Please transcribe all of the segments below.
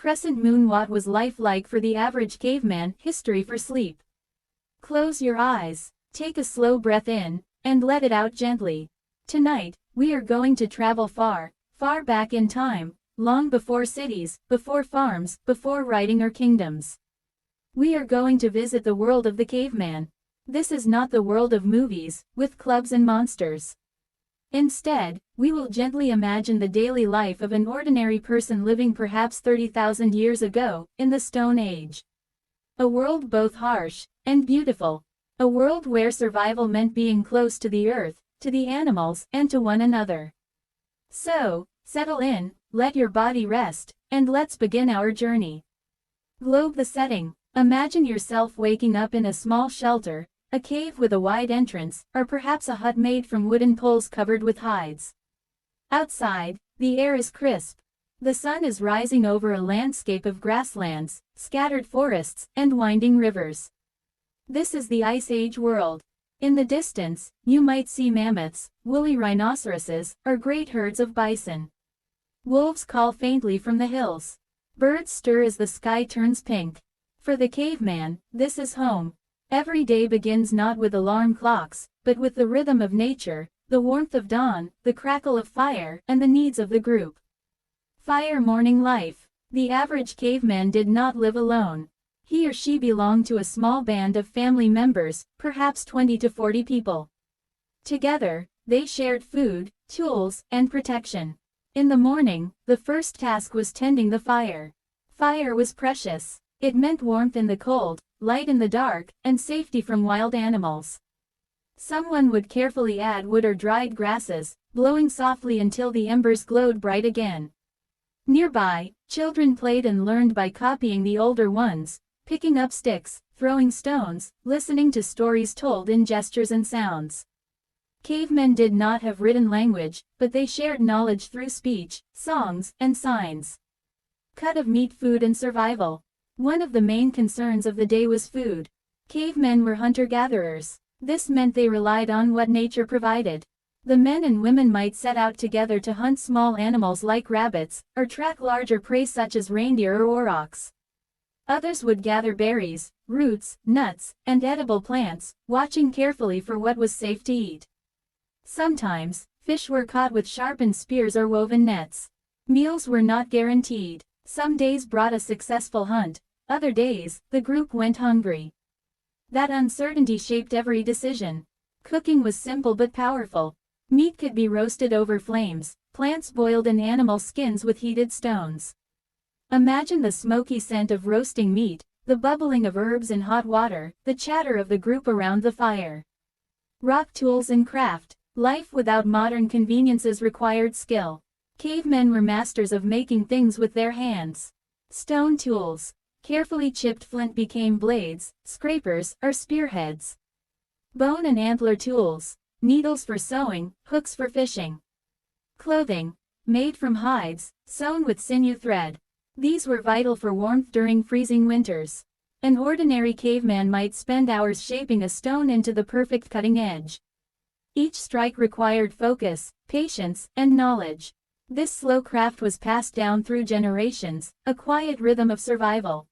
crescent moon. What was life like for the average caveman? History for sleep. Close your eyes, take a slow breath in, and let it out gently. Tonight, we are going to travel far, far back in time, long before cities, before farms, before writing or kingdoms. We are going to visit the world of the caveman. This is not the world of movies, with clubs and monsters. Instead, we will gently imagine the daily life of an ordinary person living perhaps 30,000 years ago, in the Stone Age. A world both harsh and beautiful. A world where survival meant being close to the earth, to the animals, and to one another. So, settle in, let your body rest, and let's begin our journey. Globe the setting. Imagine yourself waking up in a small shelter, a cave with a wide entrance, or perhaps a hut made from wooden poles covered with hides. Outside, the air is crisp. The sun is rising over a landscape of grasslands, scattered forests, and winding rivers. This is the Ice Age world. In the distance, you might see mammoths, woolly rhinoceroses, or great herds of bison. Wolves call faintly from the hills. Birds stir as the sky turns pink. For the caveman, this is home. Every day begins not with alarm clocks, but with the rhythm of nature, the warmth of dawn, the crackle of fire, and the needs of the group. Fire morning life. The average caveman did not live alone. He or she belonged to a small band of family members, perhaps 20 to 40 people. Together, they shared food, tools, and protection. In the morning, the first task was tending the fire. Fire was precious. It meant warmth in the cold, light in the dark, and safety from wild animals. Someone would carefully add wood or dried grasses, blowing softly until the embers glowed bright again. Nearby, children played and learned by copying the older ones, picking up sticks, throwing stones, listening to stories told in gestures and sounds. Cavemen did not have written language, but they shared knowledge through speech, songs, and signs. Cut of meat, food and survival. One of the main concerns of the day was food. Cavemen were hunter-gatherers. This meant they relied on what nature provided. The men and women might set out together to hunt small animals like rabbits, or track larger prey such as reindeer or aurochs. Others would gather berries, roots, nuts, and edible plants, watching carefully for what was safe to eat. Sometimes, fish were caught with sharpened spears or woven nets. Meals were not guaranteed. Some days brought a successful hunt, other days, the group went hungry. That uncertainty shaped every decision. Cooking was simple but powerful. Meat could be roasted over flames, plants boiled in animal skins with heated stones. Imagine the smoky scent of roasting meat, the bubbling of herbs in hot water, the chatter of the group around the fire. Rock tools and craft. Life without modern conveniences required skill. Cavemen were masters of making things with their hands. Stone tools. Carefully chipped flint became blades, scrapers, or spearheads. Bone and antler tools. Needles for sewing, hooks for fishing. Clothing. Made from hides, sewn with sinew thread. These were vital for warmth during freezing winters. An ordinary caveman might spend hours shaping a stone into the perfect cutting edge. Each strike required focus, patience, and knowledge. This slow craft was passed down through generations, a quiet rhythm of survival.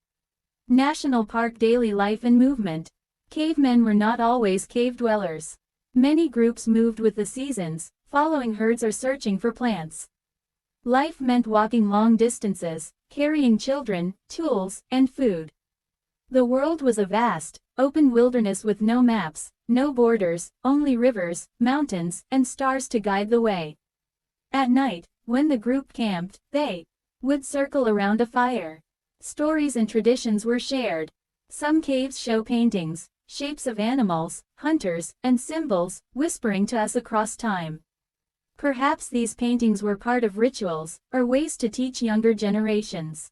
National park daily life and movement. Cavemen were not always cave dwellers. Many groups moved with the seasons, following herds or searching for plants. Life meant walking long distances, carrying children, tools, and food. The world was a vast, open wilderness with no maps, no borders, only rivers, mountains, and stars to guide the way. At night, when the group camped, they would circle around a fire. Stories and traditions were shared. Some caves show paintings, shapes of animals, hunters, and symbols, whispering to us across time. Perhaps these paintings were part of rituals, or ways to teach younger generations.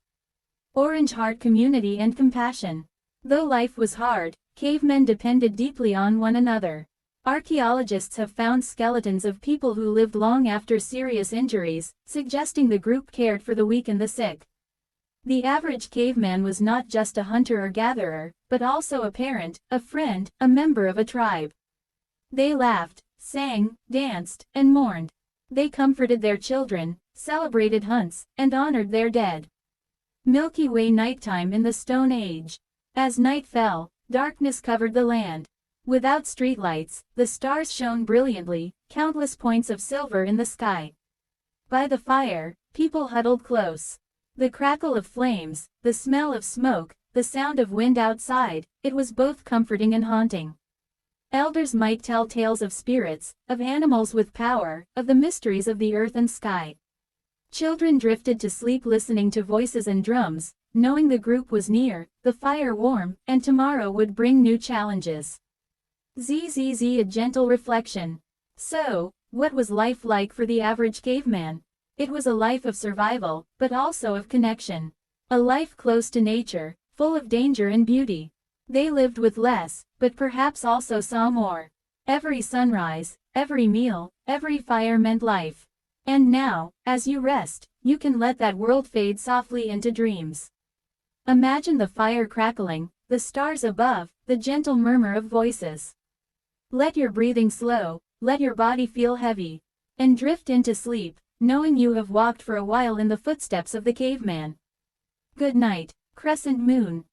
Orange Heart community and compassion. Though life was hard, cavemen depended deeply on one another. Archaeologists have found skeletons of people who lived long after serious injuries, suggesting the group cared for the weak and the sick. The average caveman was not just a hunter or gatherer, but also a parent, a friend, a member of a tribe. They laughed, sang, danced, and mourned. They comforted their children, celebrated hunts, and honored their dead. Milky Way nighttime in the Stone Age. As night fell, darkness covered the land. Without streetlights, the stars shone brilliantly, countless points of silver in the sky. By the fire, people huddled close. The crackle of flames, the smell of smoke, the sound of wind outside, it was both comforting and haunting. Elders might tell tales of spirits, of animals with power, of the mysteries of the earth and sky. Children drifted to sleep listening to voices and drums, knowing the group was near, the fire warm, and tomorrow would bring new challenges. ZZZ, a gentle reflection. So, what was life like for the average caveman? It was a life of survival, but also of connection. A life close to nature, full of danger and beauty. They lived with less, but perhaps also saw more. Every sunrise, every meal, every fire meant life. And now, as you rest, you can let that world fade softly into dreams. Imagine the fire crackling, the stars above, the gentle murmur of voices. Let your breathing slow, let your body feel heavy. And drift into sleep, knowing you have walked for a while in the footsteps of the caveman. Good night, Crescent Moon.